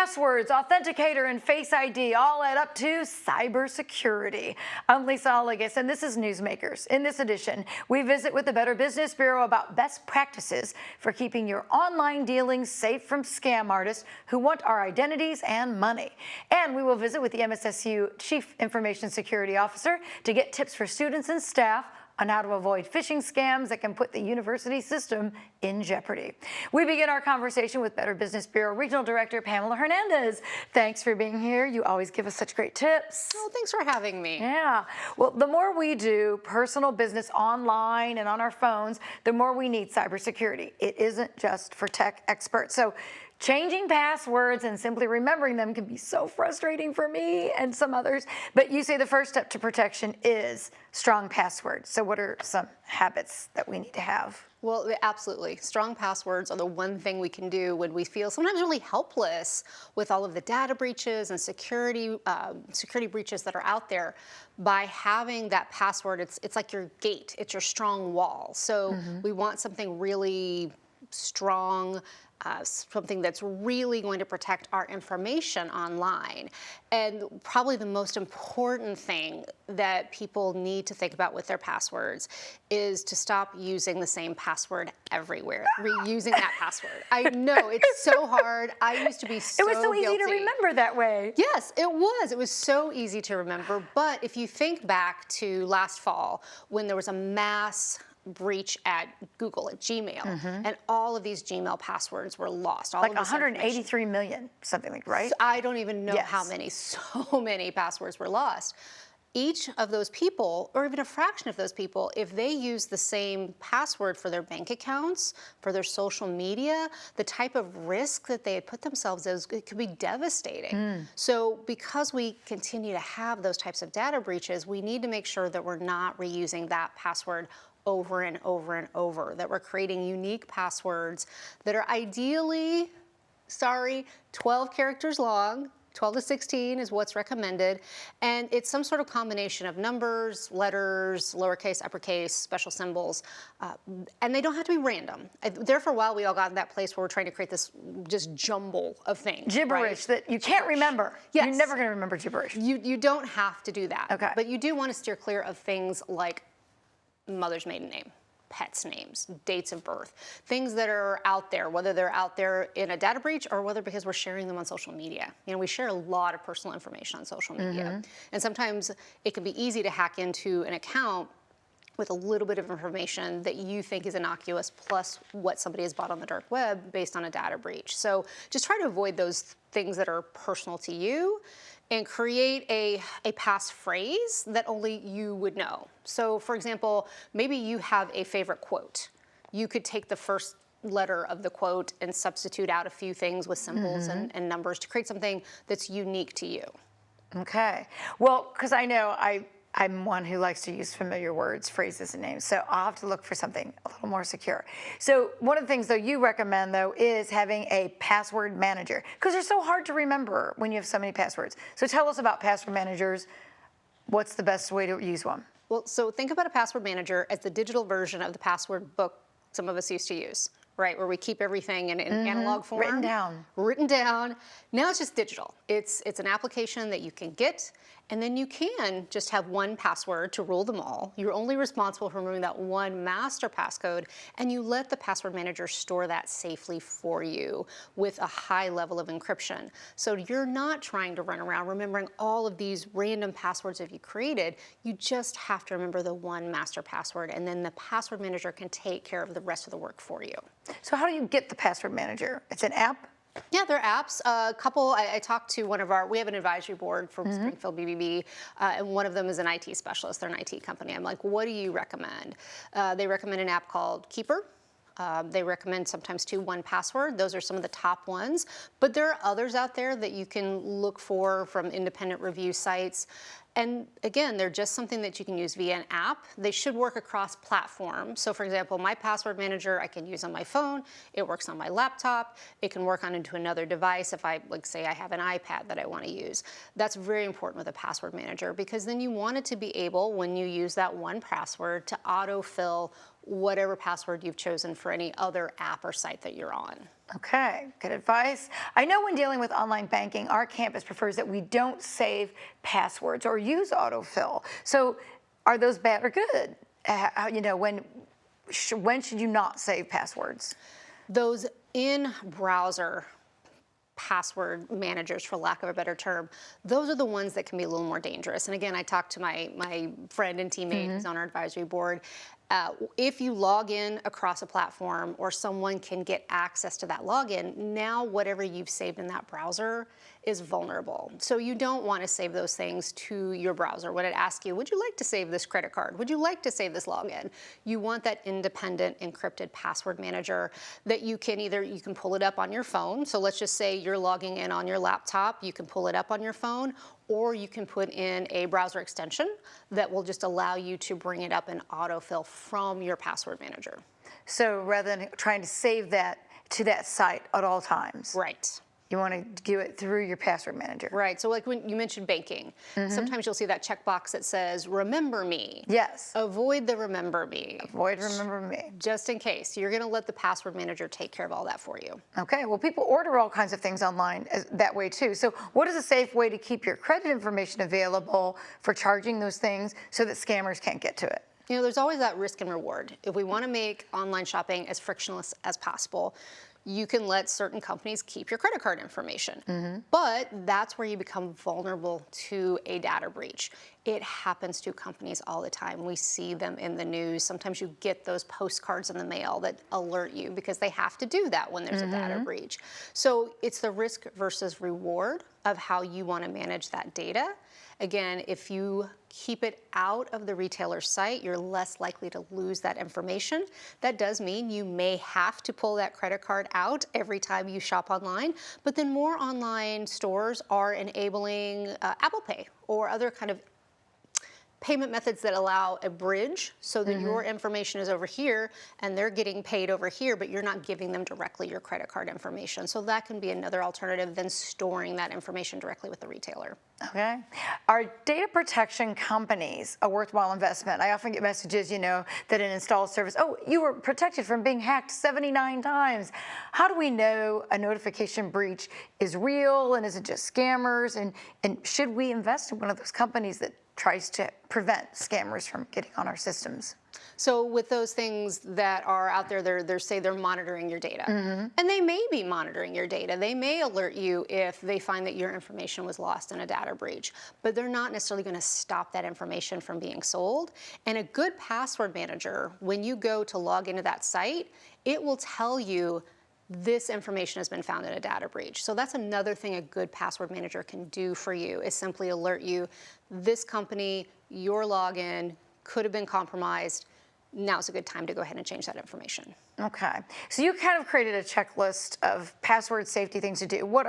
Passwords, Authenticator, and Face ID all add up to cybersecurity. I'm Lisa Allegas, and this is Newsmakers. In this edition, we visit with the Better Business Bureau about best practices for keeping your online dealings safe from scam artists who want our identities and money. And we will visit with the MSSU Chief Information Security Officer to get tips for students and staff on how to avoid phishing scams that can put the university system in jeopardy. We begin our conversation with Better Business Bureau Regional Director Pamela Hernandez. Thanks for being here. You always give us such great tips. Oh, thanks for having me. Yeah. Well, the more we do personal business online and on our phones, the more we need cybersecurity. It isn't just for tech experts. So changing passwords and simply remembering them can be so frustrating for me and some others. But you say the first step to protection is strong passwords. So what are some habits that we need to have? Well, absolutely. Strong passwords are the one thing we can do when we feel sometimes really helpless with all of the data breaches and security breaches that are out there. By having that password, it's like your gate. It's your strong wall. So we want something really strong, something that's really going to protect our information online. And probably the most important thing that people need to think about with their passwords is to stop using the same password everywhere, reusing that password. I know, it's so hard. I used to be so It was so easy guilty to remember that way. Yes, it was. It was so easy to remember. But if you think back to last fall when there was a mass breach at Google, at Gmail, and all of these Gmail passwords were lost. All like of this 183 million, something like, right? So I don't even know how many, so many passwords were lost. Each of those people, or even a fraction of those people, if they use the same password for their bank accounts, for their social media, the type of risk that they had put themselves in, it could be devastating. So because we continue to have those types of data breaches, we need to make sure that we're not reusing that password over and over and over, that we're creating unique passwords that are ideally, 12 characters long. 12 to 16 is what's recommended, and it's some sort of combination of numbers, letters, lowercase, uppercase, special symbols, and they don't have to be random. There for a while we all got in that place where we're trying to create this just jumble of things. Gibberish that you can't remember. Yes. You're never going to remember gibberish. You don't have to do that. Okay. But you do want to steer clear of things like mother's maiden name, pets' names, dates of birth, things that are out there, whether they're out there in a data breach or whether because we're sharing them on social media. You know, we share a lot of personal information on social media. And sometimes it can be easy to hack into an account with a little bit of information that you think is innocuous plus what somebody has bought on the dark web based on a data breach. So just try to avoid those things that are personal to you and create a passphrase that only you would know. So for example, maybe you have a favorite quote. You could take the first letter of the quote and substitute out a few things with symbols and numbers to create something that's unique to you. Okay. Well, because I know I'm one who likes to use familiar words, phrases, and names, so I'll have to look for something a little more secure. So one of the things, though, you recommend, though, is having a password manager, because they're so hard to remember when you have so many passwords. So tell us about password managers. What's the best way to use one? Well, so think about a password manager as the digital version of the password book some of us used to use, right? Where we keep everything in analog form. Written down. Written down. Now it's just digital. It's an application that you can get, and then you can just have one password to rule them all. You're only responsible for removing that one master passcode, and you let the password manager store that safely for you with a high level of encryption. So you're not trying to run around remembering all of these random passwords that you created. You just have to remember the one master password, and then the password manager can take care of the rest of the work for you. So how do you get the password manager? It's an app? Yeah, there are apps. A couple, I talked to we have an advisory board for Springfield BBB, and one of them is an IT specialist. They're an IT company. I'm like, what do you recommend? They recommend an app called Keeper. They recommend sometimes too 1Password. Those are some of the top ones. But there are others out there that you can look for from independent review sites. And again, they're just something that you can use via an app. They should work across platforms. So for example, my password manager, I can use on my phone. It works on my laptop. It can work onto another device if say I have an iPad that I want to use. That's very important with a password manager because then you want it to be able, when you use that 1Password, to autofill whatever password you've chosen for any other app or site that you're on. Okay, good advice. I know when dealing with online banking, our campus prefers that we don't save passwords or use autofill. So are those bad or good? When should you not save passwords? Those in-browser password managers, for lack of a better term, those are the ones that can be a little more dangerous. And again, I talked to my friend and teammate who's on our advisory board. If you log in across a platform or someone can get access to that login, now whatever you've saved in that browser is vulnerable. So you don't want to save those things to your browser. When it asks you, would you like to save this credit card? Would you like to save this login? You want that independent encrypted password manager that you can pull it up on your phone. So let's just say you're logging in on your laptop, you can pull it up on your phone, or you can put in a browser extension that will just allow you to bring it up and autofill from your password manager. So rather than trying to save that to that site at all times. Right. You want to do it through your password manager. Right. So like when you mentioned banking, sometimes you'll see that checkbox that says, remember me. Yes. Avoid the remember me. Avoid remember me. Just in case. You're going to let the password manager take care of all that for you. Okay. Well, people order all kinds of things online that way too. So what is a safe way to keep your credit information available for charging those things so that scammers can't get to it? You know, there's always that risk and reward. If we want to make online shopping as frictionless as possible, you can let certain companies keep your credit card information. But that's where you become vulnerable to a data breach. It happens to companies all the time. We see them in the news. Sometimes you get those postcards in the mail that alert you because they have to do that when there's a data breach. So it's the risk versus reward of how you want to manage that data. Again, if you keep it out of the retailer's site, you're less likely to lose that information. That does mean you may have to pull that credit card out every time you shop online, but then more online stores are enabling Apple Pay or other kind of payment methods that allow a bridge so that your information is over here and they're getting paid over here, but you're not giving them directly your credit card information. So that can be another alternative than storing that information directly with the retailer. Okay. Are data protection companies a worthwhile investment? I often get messages, that an installed service, oh, you were protected from being hacked 79 times. How do we know a notification breach is real and isn't just scammers? And should we invest in one of those companies that tries to prevent scammers from getting on our systems? So with those things that are out there, they're monitoring your data. And they may be monitoring your data. They may alert you if they find that your information was lost in a data breach, but they're not necessarily going to stop that information from being sold. And a good password manager, when you go to log into that site, it will tell you this information has been found in a data breach. So that's another thing a good password manager can do for you, is simply alert you, this company, your login could have been compromised. Now's a good time to go ahead and change that information. Okay. So you kind of created a checklist of password safety things to do. What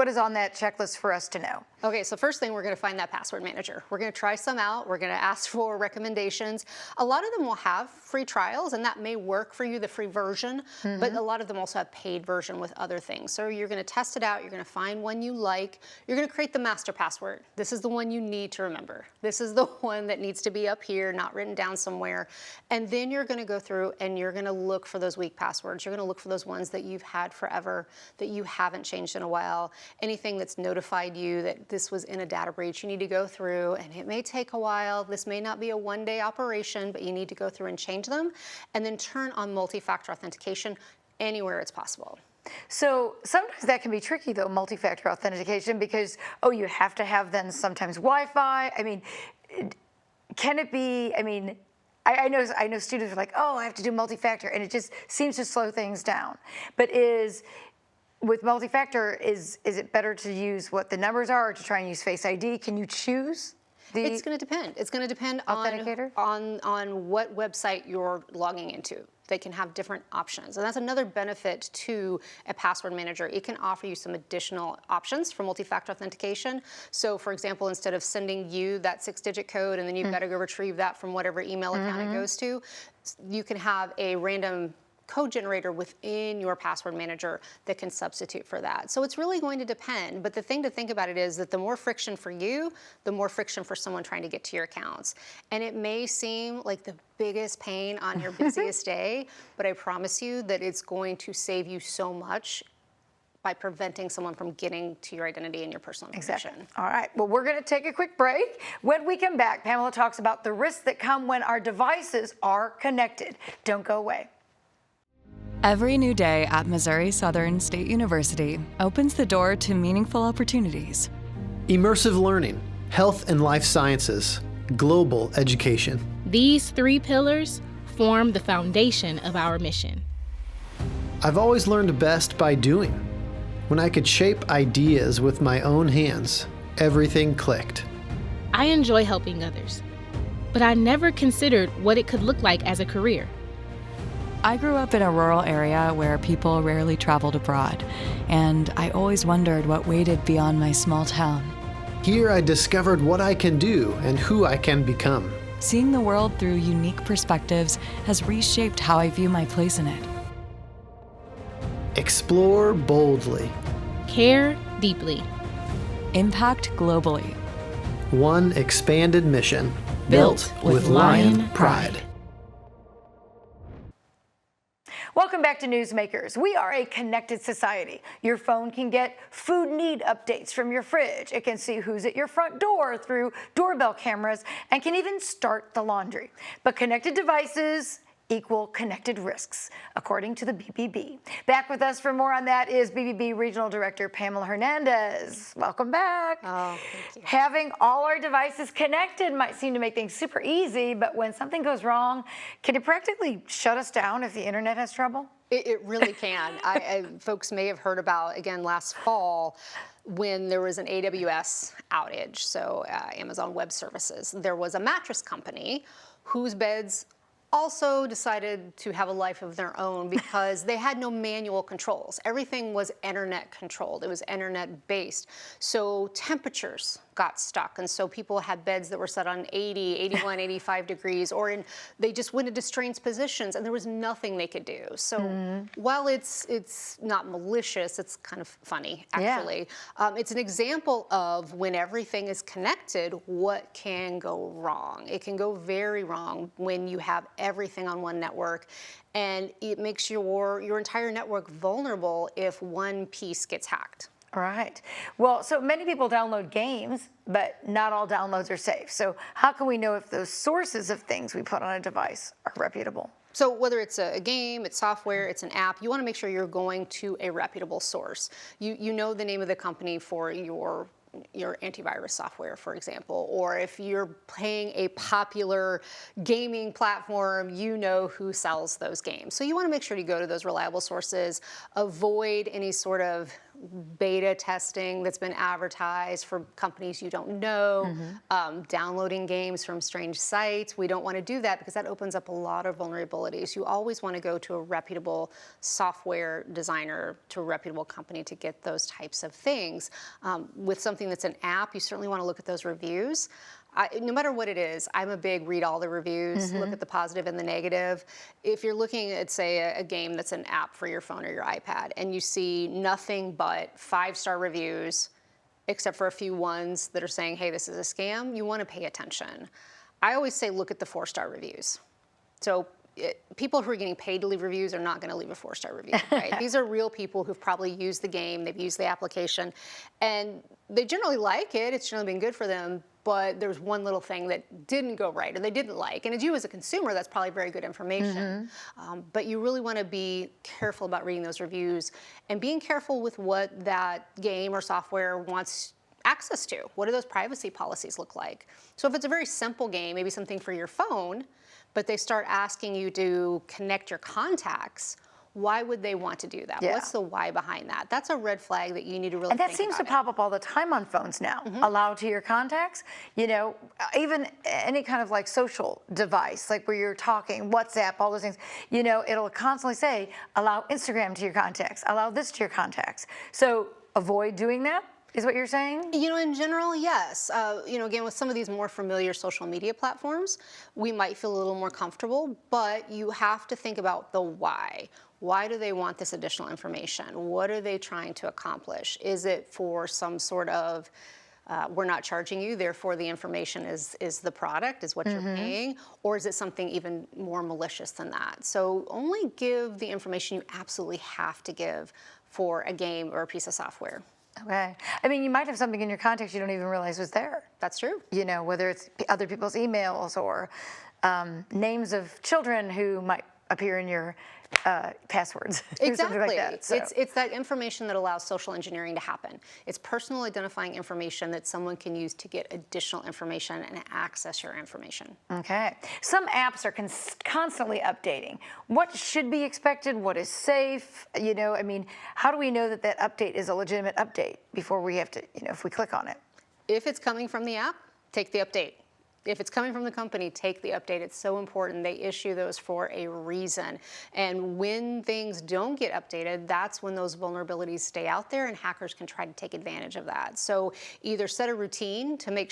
is on that checklist for us to know? Okay, so first thing, we're going to find that password manager. We're going to try some out. We're going to ask for recommendations. A lot of them will have free trials, and that may work for you, the free version, but a lot of them also have paid version with other things. So you're going to test it out. You're going to find one you like. You're going to create the master password. This is the one you need to remember. This is the one that needs to be up here, not written down somewhere. And then you're going to go through and you're going to look for those weak passwords. You're going to look for those ones that you've had forever, that you haven't changed in a while. Anything that's notified you that this was in a data breach, you need to go through, and it may take a while. This may not be a one-day operation, but you need to go through and change them, and then turn on multi-factor authentication anywhere it's possible. So sometimes that can be tricky, though, multi-factor authentication, because, you have to have then sometimes Wi-Fi. I mean, can it be, I know students are like, oh, I have to do multi-factor, and it just seems to slow things down. But with multi-factor, is it better to use what the numbers are or to try and use Face ID? Can you choose? It's going to depend. It's going to depend on what website you're logging into. They can have different options. And that's another benefit to a password manager. It can offer you some additional options for multi-factor authentication. So for example, instead of sending you that 6-digit code and then you've got to go retrieve that from whatever email account it goes to, you can have a random code generator within your password manager that can substitute for that. So it's really going to depend. But the thing to think about it is that the more friction for you, the more friction for someone trying to get to your accounts. And it may seem like the biggest pain on your busiest day, but I promise you that it's going to save you so much by preventing someone from getting to your identity and your personal information. Exactly. All right. Well, we're going to take a quick break. When we come back, Pamela talks about the risks that come when our devices are connected. Don't go away. Every new day at Missouri Southern State University opens the door to meaningful opportunities. Immersive learning, health and life sciences, global education. These 3 pillars form the foundation of our mission. I've always learned best by doing. When I could shape ideas with my own hands, everything clicked. I enjoy helping others, but I never considered what it could look like as a career. I grew up in a rural area where people rarely traveled abroad, and I always wondered what waited beyond my small town. Here I discovered what I can do and who I can become. Seeing the world through unique perspectives has reshaped how I view my place in it. Explore boldly. Care deeply. Impact globally. One expanded mission, Built with Lion pride. Welcome back to Newsmakers. We are a connected society. Your phone can get food need updates from your fridge. It can see who's at your front door through doorbell cameras and can even start the laundry. But connected devices equal connected risks, according to the BBB. Back with us for more on that is BBB Regional Director Pamela Hernandez. Welcome back. Oh, thank you. Having all our devices connected might seem to make things super easy, but when something goes wrong, can it practically shut us down if the internet has trouble? It really can. Folks may have heard about, again, last fall, when there was an AWS outage, so Amazon Web Services. There was a mattress company whose beds also decided to have a life of their own because they had no manual controls. Everything was internet controlled. It was internet based. So temperatures got stuck. And so people had beds that were set on 80, 81, 85 degrees, or they just went into strange positions and there was nothing they could do. So while it's not malicious, it's kind of funny, actually. Yeah. It's an example of when everything is connected, what can go wrong. It can go very wrong when you have everything on one network, and it makes your entire network vulnerable if one piece gets hacked. Right. Well, so many people download games, but not all downloads are safe. So how can we know if those sources of things we put on a device are reputable? So whether it's a game, it's software, it's an app, you want to make sure you're going to a reputable source. You know the name of the company for your antivirus software, for example, or if you're playing a popular gaming platform, you know who sells those games. So you want to make sure you go to those reliable sources, avoid any sort of beta testing that's been advertised for companies you don't know, downloading games from strange sites. We don't want to do that because that opens up a lot of vulnerabilities. You always want to go to a reputable software designer, to a reputable company to get those types of things. With something that's an app, you certainly want to look at those reviews. No matter what it is, I'm a big read all the reviews, look at the positive and the negative. If you're looking at, say, a game that's an app for your phone or your iPad, and you see nothing but 5-star reviews, except for a few ones that are saying, hey, this is a scam, you want to pay attention. I always say look at the 4-star reviews. So people who are getting paid to leave reviews are not going to leave a 4-star review, right? These are real people who've probably used the game, they've used the application, and they generally like it. It's generally been good for them, but there's one little thing that didn't go right or they didn't like. And as you as a consumer, that's probably very good information. But you really want to be careful about reading those reviews and being careful with what that game or software wants access to. What do those privacy policies look like? So if it's a very simple game, maybe something for your phone, but they start asking you to connect your contacts, why would they want to do that? Yeah. What's the why behind that? That's a red flag that you need to really think about. And that seems to pop up all the time on phones now. Allow to your contacts, you know, even any kind of like social device, like where you're talking, WhatsApp, all those things, you know, it'll constantly say, allow Instagram to your contacts, allow this to your contacts. So avoid doing that. is what you're saying? You know, in general, yes. You know, again, with some of these more familiar social media platforms, we might feel a little more comfortable, but you have to think about the why. Why do they want this additional information? What are they trying to accomplish? Is it for some sort of we're not charging you, therefore the information is the product, is what you're paying, or is it something even more malicious than that? So only give the information you absolutely have to give for a game or a piece of software. Okay. I mean, you might have something in your contacts you don't even realize was there. That's true. You know, whether it's other people's emails or names of children who might appear in your passwords. Exactly. Something like that. So. It's that information that allows social engineering to happen. It's personal identifying information that someone can use to get additional information and access your information. Okay. Some apps are constantly updating. What should be expected? What is safe? You know, I mean, how do we know that that update is a legitimate update before we have to, you know, if we click on it? If it's coming from the app, take the update. If it's coming from the company, take the update. It's so important. They issue those for a reason. And when things don't get updated, that's when those vulnerabilities stay out there and hackers can try to take advantage of that. So either set a routine to make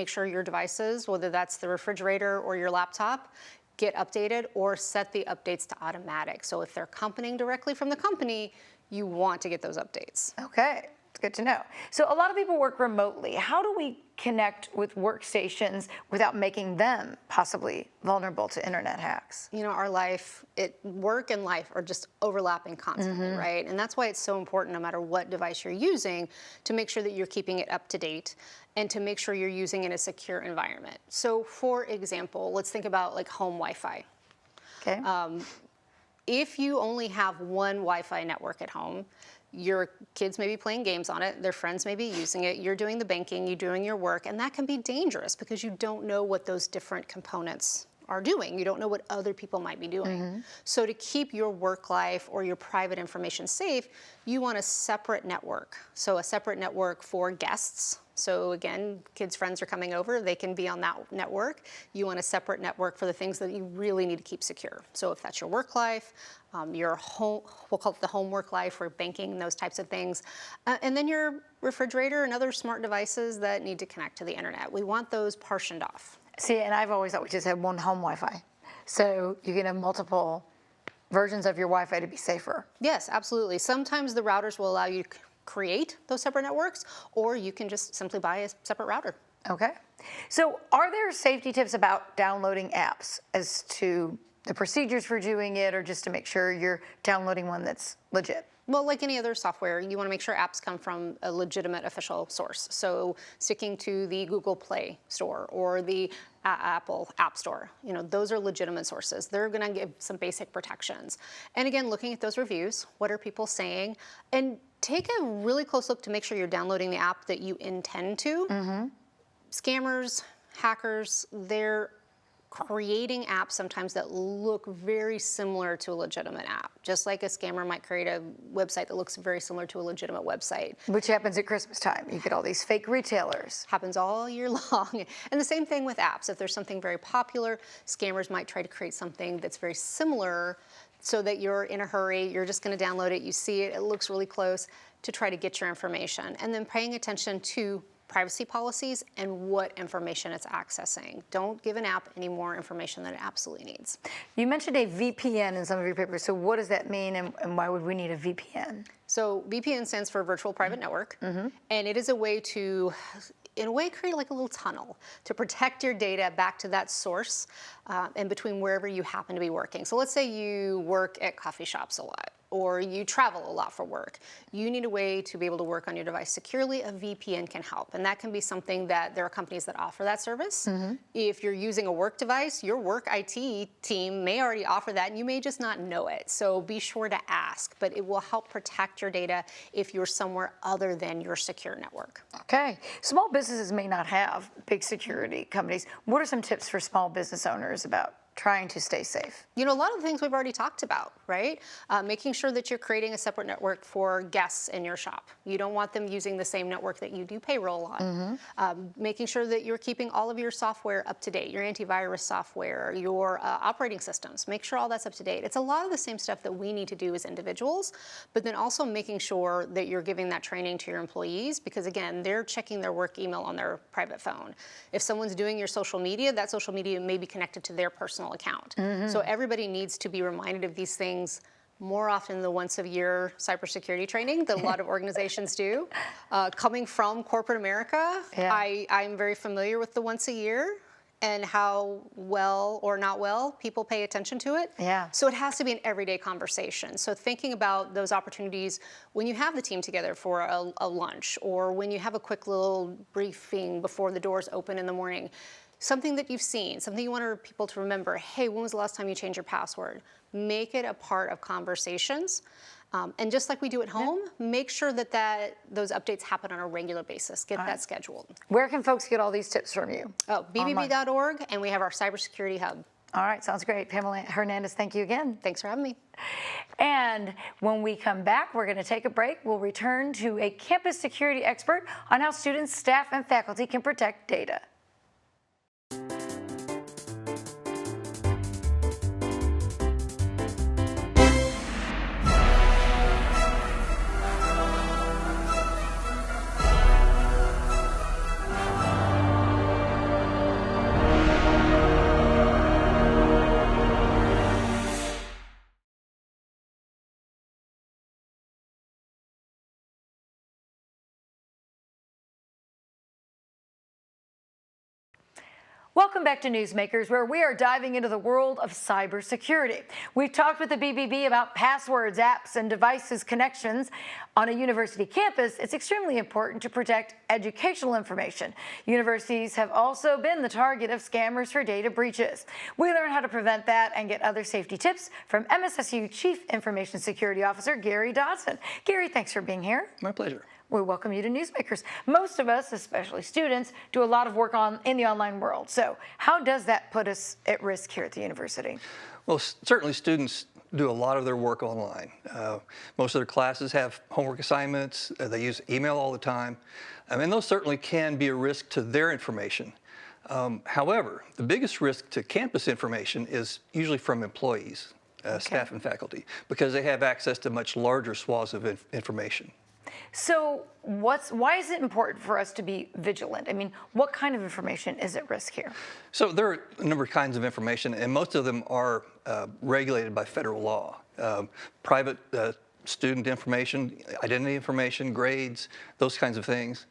sure your devices, whether that's the refrigerator or your laptop, get updated, or set the updates to automatic. So if they're coming directly from the company, you want to get those updates. Okay. Good to know. So a lot of people work remotely. How do we connect with workstations without making them possibly vulnerable to internet hacks? You know, our life, work and life are just overlapping constantly, right? And that's why it's so important, no matter what device you're using, to make sure that you're keeping it up to date and to make sure you're using it in a secure environment. So for example, let's think about like home Wi-Fi. Okay. If you only have one Wi-Fi network at home, your kids may be playing games on it, their friends may be using it, you're doing the banking, you're doing your work, and that can be dangerous because you don't know what those different components are doing. You don't know what other people might be doing. So to keep your work life or your private information safe, you want a separate network. So a separate network for guests. So again, kids' friends are coming over, they can be on that network. You want a separate network for the things that you really need to keep secure. So if that's your work life, your home, we'll call it the homework life or banking and those types of things. And then your refrigerator and other smart devices that need to connect to the internet. We want those partitioned off. See, and I've always thought we just had one home Wi-Fi. So you can have multiple versions of your Wi-Fi to be safer. Yes, absolutely. Sometimes the routers will allow you to create those separate networks, or you can just simply buy a separate router. Okay. So are there safety tips about downloading apps as to the procedures for doing it, or just to make sure you're downloading one that's legit? Well, like any other software, you want to make sure apps come from a legitimate official source. So sticking to the Google Play Store or the Apple App Store, you know, those are legitimate sources. They're going to give some basic protections. And again, looking at those reviews, what are people saying? And take a really close look to make sure you're downloading the app that you intend to. Scammers, hackers, they're creating apps sometimes that look very similar to a legitimate app. Just like a scammer might create a website that looks very similar to a legitimate website. Which happens at Christmas time. You get all these fake retailers. Happens all year long. And the same thing with apps. If there's something very popular, scammers might try to create something that's very similar so that you're in a hurry, you're just going to download it, you see it, it looks really close, to try to get your information. And then paying attention to privacy policies and what information it's accessing. Don't give an app any more information than it absolutely needs. You mentioned a VPN in some of your papers. So what does that mean, and why would we need a VPN? So VPN stands for Virtual Private Network, and it is a way to, in a way, create like a little tunnel to protect your data back to that source and between wherever you happen to be working. So let's say you work at coffee shops a lot, or you travel a lot for work. You need a way to be able to work on your device securely. A VPN can help, and that can be something that there are companies that offer that service. If you're using a work device, your work IT team may already offer that, and you may just not know it. So be sure to ask, but it will help protect your data if you're somewhere other than your secure network. Okay. Small businesses may not have big security companies. What are some tips for small business owners about trying to stay safe? You know, a lot of the things we've already talked about, right? Making sure that you're creating a separate network for guests in your shop. You don't want them using the same network that you do payroll on. Making sure that you're keeping all of your software up to date, your antivirus software, your operating systems. Make sure all that's up to date. It's a lot of the same stuff that we need to do as individuals, but then also making sure that you're giving that training to your employees, because again, they're checking their work email on their private phone. If someone's doing your social media, that social media may be connected to their personal account. So everybody needs to be reminded of these things more often than once a year cybersecurity training that a lot of organizations do. Coming from corporate America, I'm very familiar with the once a year and how well or not well people pay attention to it. So it has to be an everyday conversation. So thinking about those opportunities when you have the team together for a lunch, or when you have a quick little briefing before the doors open in the morning. Something that you've seen, something you want people to remember. Hey, when was the last time you changed your password? Make it a part of conversations. And just like we do at home, make sure that those updates happen on a regular basis. Get that scheduled. Where can folks get all these tips from you? Oh, bbb.org, and we have our cybersecurity hub. All right, sounds great. Pamela Hernandez, thank you again. Thanks for having me. And when we come back, we're going to take a break. We'll return to a campus security expert on how students, staff, and faculty can protect data. Welcome back to Newsmakers, where we are diving into the world of cybersecurity. We've talked with the BBB about passwords, apps, and devices connections. On a university campus, it's extremely important to protect educational information. Universities have also been the target of scammers for data breaches. We learn how to prevent that and get other safety tips from MSSU Chief Information Security Officer Gary Dodson. Gary, thanks for being here. My pleasure. We welcome you to Newsmakers. Most of us, especially students, do a lot of work in the online world. So how does that put us at risk here at the university? Well, certainly students do a lot of their work online. Most of their classes have homework assignments. They use email all the time. And those certainly can be a risk to their information. However, the biggest risk to campus information is usually from employees, staff and faculty, because they have access to much larger swaths of information. So why is it important for us to be vigilant? I mean, what kind of information is at risk here? So there are a number of kinds of information, and most of them are regulated by federal law. Private student information, identity information, grades, those kinds of things.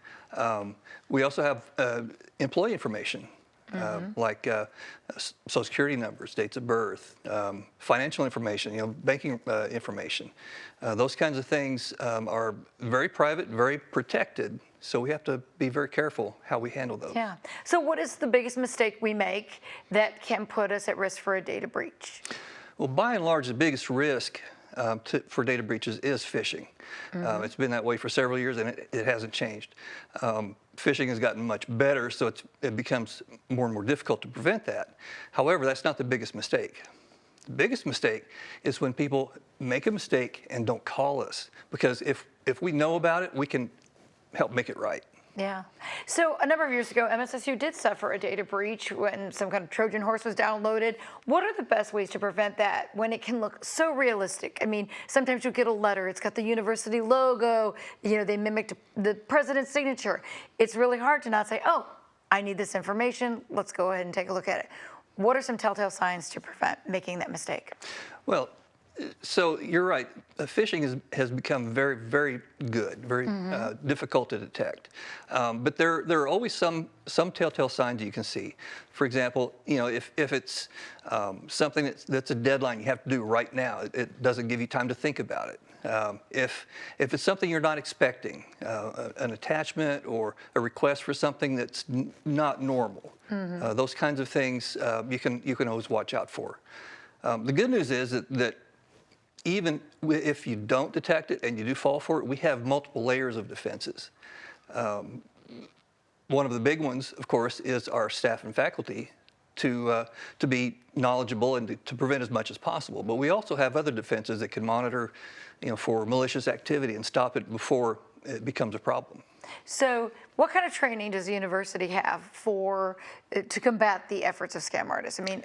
We also have employee information, like social security numbers, dates of birth, financial information, banking information. Those kinds of things are very private, very protected, so we have to be very careful how we handle those. Yeah. So what is the biggest mistake we make that can put us at risk for a data breach? Well, by and large, the biggest risk for data breaches is phishing. It's been that way for several years, and it hasn't changed. Phishing has gotten much better, so it becomes more and more difficult to prevent that. However, that's not the biggest mistake. The biggest mistake is when people make a mistake and don't call us, because if we know about it, we can help make it right. Yeah. So a number of years ago, MSSU did suffer a data breach when some kind of Trojan horse was downloaded. What are the best ways to prevent that when it can look so realistic? I mean, sometimes you'll get a letter, it's got the university logo, they mimicked the president's signature. It's really hard to not say, oh, I need this information, let's go ahead and take a look at it. What are some telltale signs to prevent making that mistake? Well, so you're right. Phishing has become very, very good, very difficult to detect. But there are always some telltale signs you can see. For example, if it's something that's a deadline you have to do right now, it doesn't give you time to think about it. If it's something you're not expecting, an attachment or a request for something that's not normal, those kinds of things you can always watch out for. The good news is that even if you don't detect it and you do fall for it, we have multiple layers of defenses. One of the big ones, of course, is our staff and faculty to be knowledgeable and to prevent as much as possible. But we also have other defenses that can monitor, for malicious activity and stop it before it becomes a problem. So what kind of training does the university have to combat the efforts of scam artists? I mean,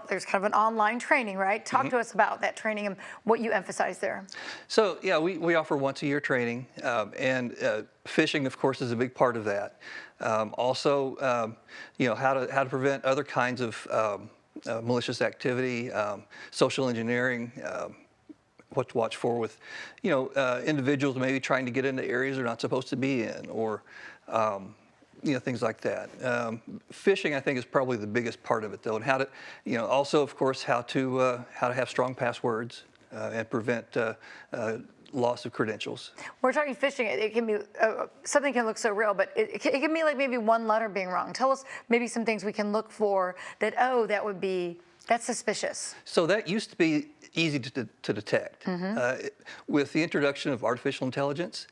there's kind of an online training, right? Talk to us about that training and what you emphasize there. So yeah, we offer once-a-year training, and phishing, of course, is a big part of that. Also, how to prevent other kinds of malicious activity, social engineering. What to watch for with, individuals maybe trying to get into areas they're not supposed to be in, or, things like that. Phishing, I think, is probably the biggest part of it, though, and how to, also, of course, how to have strong passwords and prevent loss of credentials. We're talking phishing. It can be something can look so real, but it can be like maybe one letter being wrong. Tell us maybe some things we can look for that. Oh, that's suspicious. So that used to be easy to detect. With the introduction of artificial intelligence,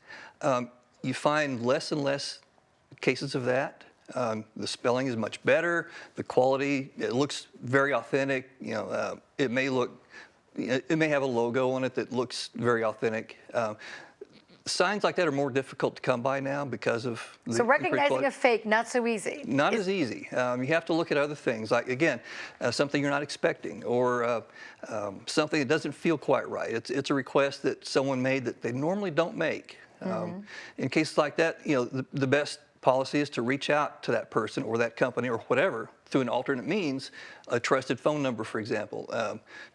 you find less and less cases of that. The spelling is much better. The quality, it looks very authentic. It may have a logo on it that looks very authentic. Signs like that are more difficult to come by now because of the So recognizing a fake, not so easy. Not as easy. You have to look at other things, like, again, something you're not expecting, or something that doesn't feel quite right. It's a request that someone made that they normally don't make. In cases like that, the best policy is to reach out to that person or that company or whatever through an alternate means, a trusted phone number, for example,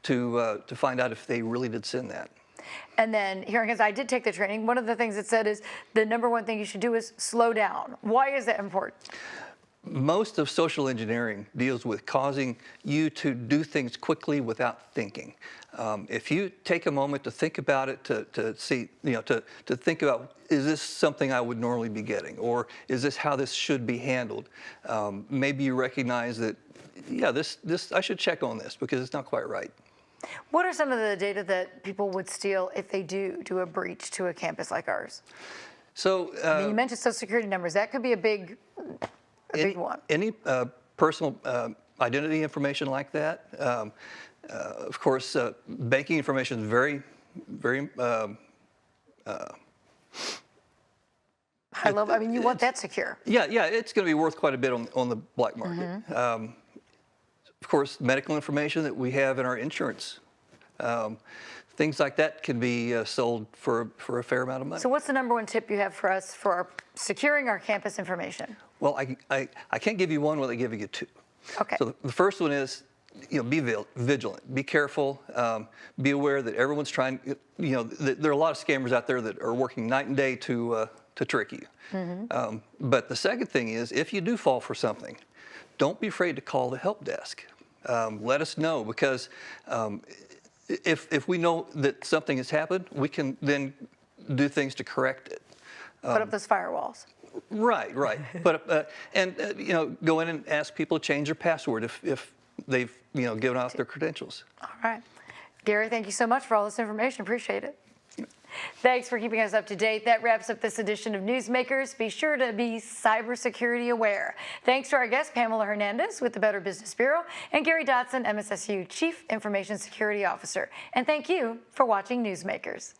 to find out if they really did send that. And then here, because I did take the training, one of the things it said is the number one thing you should do is slow down. Why is that important? Most of social engineering deals with causing you to do things quickly without thinking. If you take a moment to think about it, to see, to think about, is this something I would normally be getting, or is this how this should be handled? Maybe you recognize that, yeah, this I should check on this because it's not quite right. What are some of the data that people would steal if they do a breach to a campus like ours? So I mean, you mentioned social security numbers. That could be a big one. Any personal identity information like that. Of course, banking information is very, very. High level. I mean, you want that secure. Yeah, it's going to be worth quite a bit on the black market. Of course, medical information that we have in our insurance. Things like that can be sold for a fair amount of money. So what's the number one tip you have for us for securing our campus information? Well, I can't give you one without giving you two. Okay. So the first one is, be vigilant, be careful, be aware that everyone's trying, that there are a lot of scammers out there that are working night and day to trick you. But the second thing is, if you do fall for something, don't be afraid to call the help desk. Let us know, because if we know that something has happened, we can then do things to correct it. Put up those firewalls. Right. But go in and ask people to change their password if they've given out their credentials. All right, Gary, thank you so much for all this information. Appreciate it. Thanks for keeping us up to date. That wraps up this edition of Newsmakers. Be sure to be cybersecurity aware. Thanks to our guest, Pamela Hernandez with the Better Business Bureau, and Gary Dotson, MSSU Chief Information Security Officer. And thank you for watching Newsmakers.